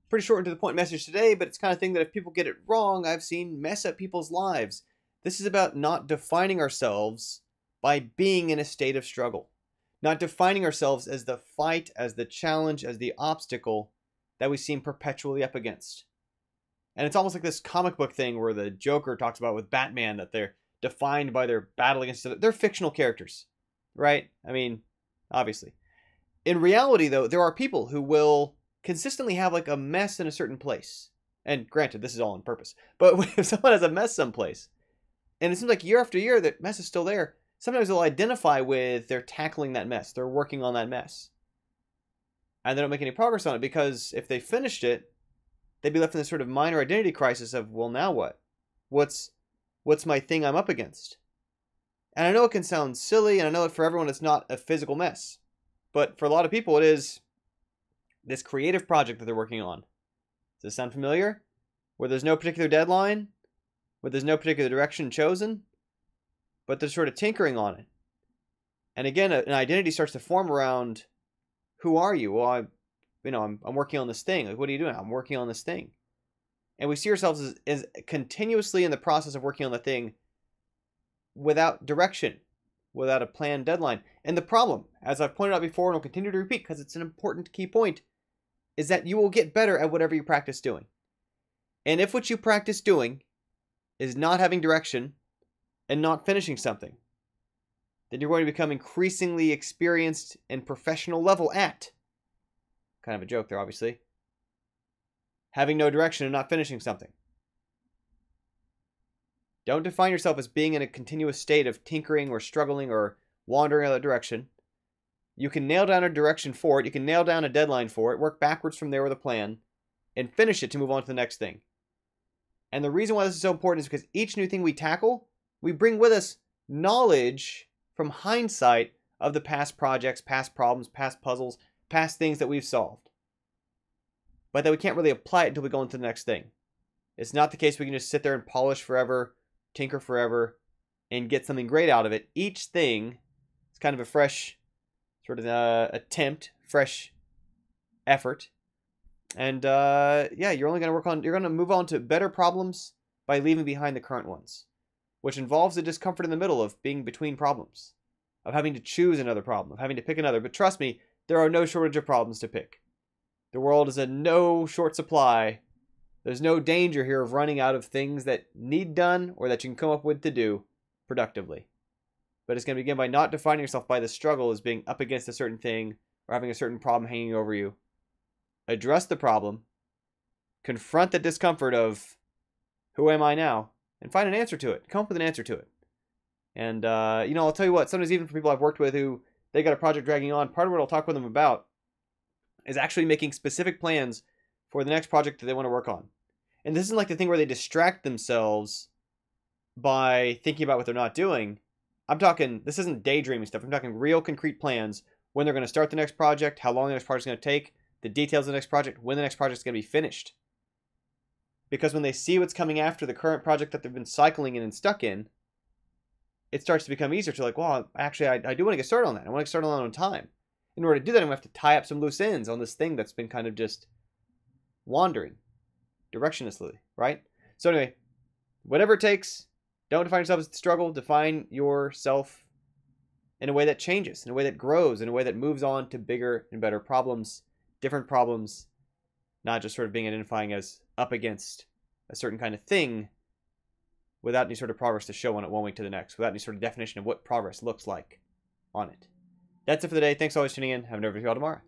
Pretty short and to the point message today, but it's kind of thing that if people get it wrong, I've seen mess up people's lives. This is about not defining ourselves by being in a state of struggle. Not defining ourselves as the fight, as the challenge, as the obstacle that we seem perpetually up against. And it's almost like this comic book thing where the Joker talks about with Batman that they're defined by their battle against other. They're fictional characters, right? I mean, obviously. In reality, though, there are people who will consistently have like a mess in a certain place. And granted, this is all on purpose. But if someone has a mess someplace, and it seems like year after year that mess is still there, sometimes they'll identify with they're tackling that mess. They're working on that mess. And they don't make any progress on it because if they finished it, they'd be left in this sort of minor identity crisis of, well, now what? What's my thing I'm up against? And I know it can sound silly, and I know that for everyone it's not a physical mess. But for a lot of people, it is this creative project that they're working on. Does this sound familiar? Where there's no particular deadline, where there's no particular direction chosen, but they're sort of tinkering on it. And again, an identity starts to form around, who are you? Well, I'm working on this thing. Like, what are you doing? I'm working on this thing. And we see ourselves as continuously in the process of working on the thing without direction, without a planned deadline. And the problem, as I've pointed out before and will continue to repeat because it's an important key point, is that you will get better at whatever you practice doing. And if what you practice doing is not having direction and not finishing something, then you're going to become increasingly experienced and professional level at, kind of a joke there obviously, having no direction and not finishing something. Don't define yourself as being in a continuous state of tinkering or struggling or wandering in that direction. You can nail down a direction for it. You can nail down a deadline for it. Work backwards from there with a plan. And finish it to move on to the next thing. And the reason why this is so important is because each new thing we tackle, we bring with us knowledge from hindsight of the past projects, past problems, past puzzles, past things that we've solved. But that we can't really apply it until we go into the next thing. It's not the case we can just sit there and polish forever, tinker forever, and get something great out of it. Each thing is kind of a fresh sort of attempt, fresh effort. And yeah, you're going to move on to better problems by leaving behind the current ones, which involves the discomfort in the middle of being between problems, of having to choose another problem, of having to pick another. But trust me, there are no shortage of problems to pick. The world is in no short supply. There's no danger here of running out of things that need done or that you can come up with to do productively. But it's going to begin by not defining yourself by the struggle as being up against a certain thing or having a certain problem hanging over you. Address the problem, confront the discomfort of who am I now, and find an answer to it. Come up with an answer to it. And, I'll tell you what, sometimes even for people I've worked with who they got a project dragging on, part of what I'll talk with them about is actually making specific plans for the next project that they want to work on. And this isn't like the thing where they distract themselves by thinking about what they're not doing. I'm talking, this isn't daydreaming stuff. I'm talking real concrete plans, when they're going to start the next project, how long the next project is going to take, the details of the next project, when the next project is going to be finished. Because when they see what's coming after the current project that they've been cycling in and stuck in, it starts to become easier to like, well, actually, I do want to get started on that. I want to get started on it on time. In order to do that, I'm going to have to tie up some loose ends on this thing that's been kind of just wandering directionlessly, right? So anyway, whatever it takes, don't define yourself as the struggle. Define yourself in a way that changes, in a way that grows, in a way that moves on to bigger and better problems, different problems, not just sort of being identifying as up against a certain kind of thing without any sort of progress to show on it one week to the next, without any sort of definition of what progress looks like on it. That's it for the day. Thanks for always tuning in. Have an overview all tomorrow.